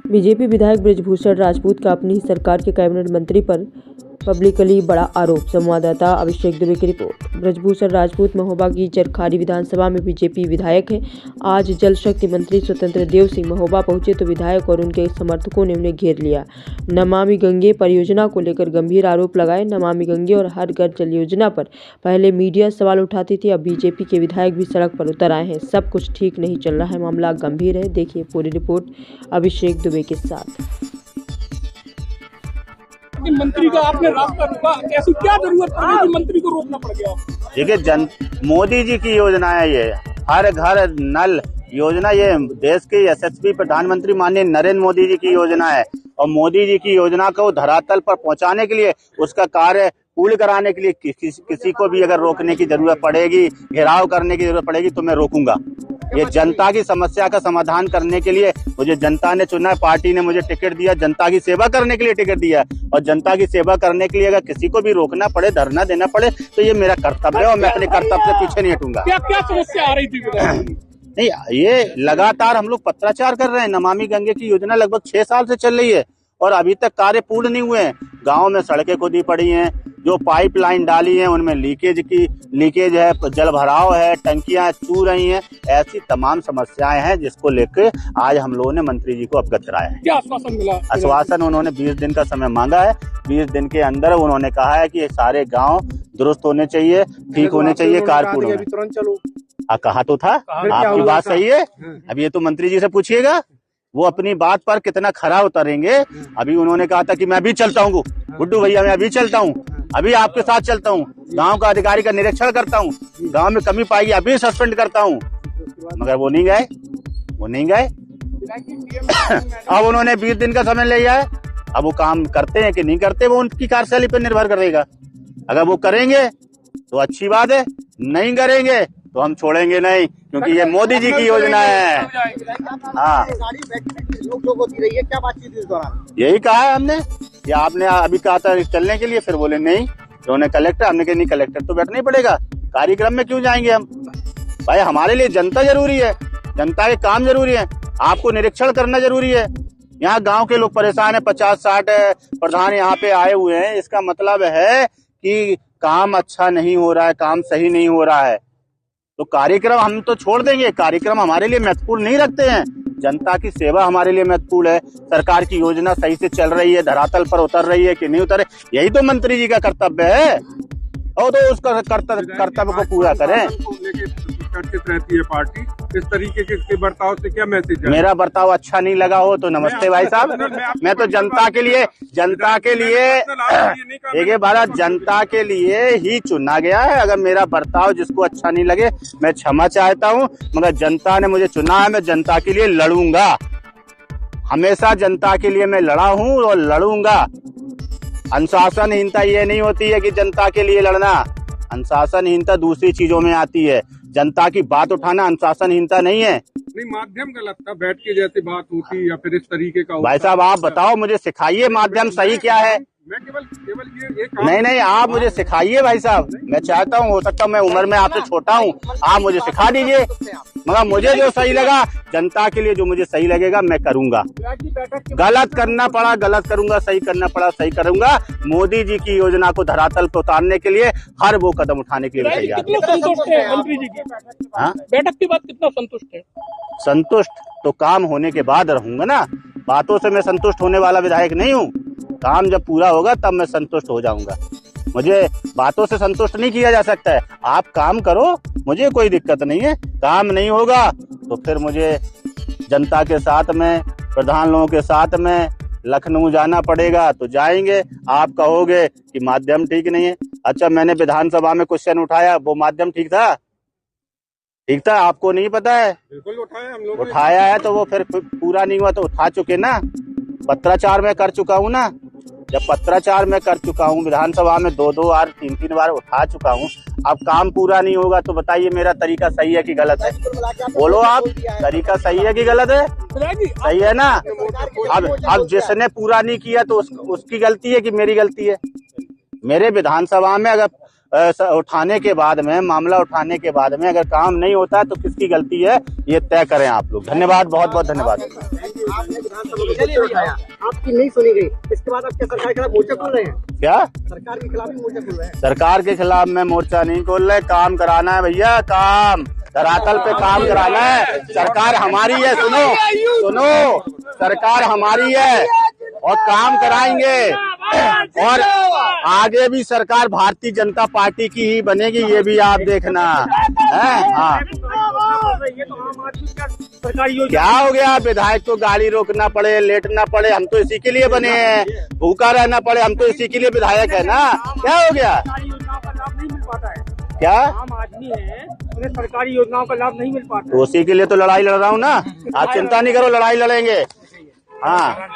BJP विधायक बृजभूषण राजपूत का अपनी ही सरकार के कैबिनेट मंत्री पर पब्लिकली बड़ा आरोप। संवाददाता अभिषेक दुबे की रिपोर्ट। बृजभूषण राजपूत महोबा की चरखारी विधानसभा में बीजेपी विधायक हैं। आज जल शक्ति मंत्री स्वतंत्र देव सिंह महोबा पहुंचे तो विधायक और उनके समर्थकों ने उन्हें घेर लिया। नमामि गंगे परियोजना को लेकर गंभीर आरोप लगाए। नमामि गंगे और हर घर जल योजना पर पहले मीडिया सवाल उठाती थी, अब बीजेपी के विधायक भी सड़क पर उतर आए हैं। सब कुछ ठीक नहीं चल रहा है, मामला गंभीर है। देखिए पूरी रिपोर्ट अभिषेक दुबे के साथ। मंत्री का आपने रास्ता रोका, ऐसी क्या जरूरत पड़ी कि मंत्री को रोकना पड़ गया? देखिए, मोदी जी की योजना है ये, हर घर नल योजना। ये देश के यशस्वी प्रधानमंत्री माननीय नरेंद्र मोदी जी की योजना है और मोदी जी की योजना को धरातल पर पहुंचाने के लिए, उसका कार्य पूर्ण कराने के लिए किसी को भी अगर रोकने की जरूरत पड़ेगी, घेराव करने की जरूरत पड़ेगी तो मैं रोकूंगा। ये जनता की समस्या का समाधान करने के लिए मुझे जनता ने चुना है, पार्टी ने मुझे टिकट दिया, जनता की सेवा करने के लिए टिकट दिया और जनता की सेवा करने के लिए अगर किसी को भी रोकना पड़े, धरना देना पड़े तो ये मेरा कर्तव्य है और मैं अपने कर्तव्य से पीछे नहीं हटूंगा। क्या क्या समस्या आ रही थी? नहीं, ये लगातार हम लोग पत्राचार कर रहे हैं। नमामि गंगे की योजना लगभग 6 साल से चल रही है और अभी तक कार्य पूर्ण नहीं हुए हैं। गाँव में सड़कें खुदी पड़ी हैं, जो पाइपलाइन डाली है उनमें लीकेज है, जल भराव है, टंकियां चू रही हैं। ऐसी तमाम समस्याएं हैं जिसको लेकर आज हम लोगों ने मंत्री जी को अवगत कराया है। क्या आश्वासन मिला? आश्वासन उन्होंने 20 दिन का समय मांगा है। 20 दिन के अंदर उन्होंने कहा है कि सारे गांव दुरुस्त होने चाहिए, ठीक होने चाहिए, कारपूर्ण तुरंत चलो। कहा तो था, आपकी बात सही है। अब ये तो मंत्री जी से पूछिएगा, वो अपनी बात पर कितना खरा उतरेंगे। अभी उन्होंने कहा था कि मैं अभी चलता हूँ गुड्डू भैया, मैं अभी चलता हूँ, अभी आपके साथ चलता हूँ, गांव का अधिकारी का निरीक्षण करता हूँ, गांव में कमी पाई अभी सस्पेंड करता हूँ, मगर वो नहीं गए। अब उन्होंने 20 दिन का समय लिया है। अब वो काम करते हैं कि नहीं करते, वो उनकी कार्यशैली पर निर्भर करेगा। अगर वो करेंगे तो अच्छी बात है, नहीं करेंगे तो हम छोड़ेंगे नहीं, क्योंकि ये मोदी जी की योजना है। हाँ, क्या बातचीत इस दौरान? यही कहा है हमने कि आपने अभी कहा था चलने के लिए, फिर बोले नहीं, उन्होंने कलेक्टर, हमने कहा नहीं कलेक्टर तो बैठना ही पड़ेगा, कार्यक्रम में क्यों जाएंगे हम? भाई हमारे लिए जनता जरूरी है, जनता के काम जरूरी है, आपको निरीक्षण करना जरूरी है। यहाँ गांव के लोग परेशान है, 50-60 प्रधान यहाँ पे आए हुए हैं। इसका मतलब है कि काम अच्छा नहीं हो रहा है, काम सही नहीं हो रहा है। तो कार्यक्रम हम तो छोड़ देंगे, कार्यक्रम हमारे लिए महत्वपूर्ण नहीं रखते हैं। जनता की सेवा हमारे लिए महत्वपूर्ण है। सरकार की योजना सही से चल रही है, धरातल पर उतर रही है कि नहीं उतर रही, यही तो मंत्री जी का कर्तव्य है। और तो उस कर्तव्य को पूरा करें। चर्चित रहती है पार्टी, इस तरीके के बर्ताव से क्या मैसेज है? मेरा बर्ताव अच्छा नहीं लगा हो तो नमस्ते भाई साहब, मैं तो जनता के लिए देखिए भारत जनता के लिए ही चुना गया है। अगर मेरा बर्ताव जिसको अच्छा नहीं लगे मैं क्षमा चाहता हूँ, मगर जनता ने मुझे चुना है, मैं जनता के लिए लड़ूंगा। हमेशा जनता के लिए मैं लड़ा हूँ और लड़ूंगा। अनुशासनहीनता ये नहीं होती है कि जनता के लिए लड़ना, अनुशासनहीनता दूसरी चीजों में आती है। जनता की बात उठाना अनुशासनहीनता नहीं है। नहीं, माध्यम गलत था, बैठ के जैसे बात होती या फिर इस तरीके का। भाई साहब आप बताओ, मुझे सिखाइए माध्यम सही क्या है। मैं केवल ये नहीं, आप मुझे सिखाइए भाई साहब। मैं चाहता हूँ, हो सकता है मैं उम्र में आपसे छोटा हूँ, आप मुझे सिखा दीजिए, मगर मुझे जो सही लगा, जनता के लिए जो मुझे सही लगेगा मैं करूंगा। गलत करना पड़ा गलत करूंगा, सही करना पड़ा सही करूंगा। मोदी जी की योजना को धरातल पर उतारने के लिए हर वो कदम उठाने के लिए तैयार। संतुष्ट है मंत्री जी की बैठक के बाद? कितना संतुष्ट है? संतुष्ट तो काम होने के बाद रहूंगा ना, बातों से मैं संतुष्ट होने वाला विधायक नहीं हूँ। काम जब पूरा होगा तब मैं संतुष्ट हो जाऊंगा। मुझे बातों से संतुष्ट नहीं किया जा सकता है। आप काम करो, मुझे कोई दिक्कत नहीं है। काम नहीं होगा तो फिर मुझे जनता के साथ में, प्रधान लोगों के साथ में लखनऊ जाना पड़ेगा तो जाएंगे। आप कहोगे कि माध्यम ठीक नहीं है। अच्छा, मैंने विधानसभा में क्वेश्चन उठाया, वो माध्यम ठीक था? ठीक था, आपको नहीं पता है? बिल्कुल उठाया हम लोग, उठाया है तो वो फिर पूरा नहीं हुआ तो उठा चुके ना। पत्राचार में कर चुका हूँ ना, जब पत्राचार में कर चुका हूँ, विधानसभा में 2-2 बार 3-3 बार उठा चुका हूँ। अब काम पूरा नहीं होगा तो बताइए मेरा तरीका सही है कि गलत है? बोलो आप, तरीका सही है कि गलत है? सही है ना। अब जिसने पूरा नहीं किया तो उसकी गलती है कि मेरी गलती है? मेरे विधानसभा में अगर उठाने के बाद में, मामला उठाने के बाद में अगर काम नहीं होता है तो किसकी गलती है, ये तय करें आप लोग। धन्यवाद, बहुत बहुत धन्यवाद। आपने विधानसभा में मुद्दा उठाया, आपकी नहीं सुनी गई, इसके बाद आप क्या सरकार के खिलाफ मोर्चा खोल रहे हैं? क्या सरकार के खिलाफ ही मोर्चा खोल रहे हैं? सरकार के खिलाफ में मोर्चा नहीं खोल रहे, काम कराना है भैया, काम धरातल पे काम कराना है। सरकार हमारी है, सुनो, सरकार हमारी है और काम कराएंगे, और आगे भी सरकार भारतीय जनता पार्टी की ही बनेगी, ये भी आप देखना है। हाँ, क्या हो गया, विधायक को गाड़ी रोकना पड़े, लेटना पड़े, हम तो इसी के लिए बने हैं, भूखा रहना पड़े, हम तो इसी के लिए विधायक है ना। क्या हो गया, योजनाओं का लाभ नहीं मिल पाता है, क्या आम आदमी है उन्हें सरकारी योजनाओं का लाभ नहीं मिल पाता। तो उसी के लिए तो लड़ाई लड़ रहा हूँ ना, आप चिंता नहीं करो, लड़ाई लड़ेंगे। हाँ।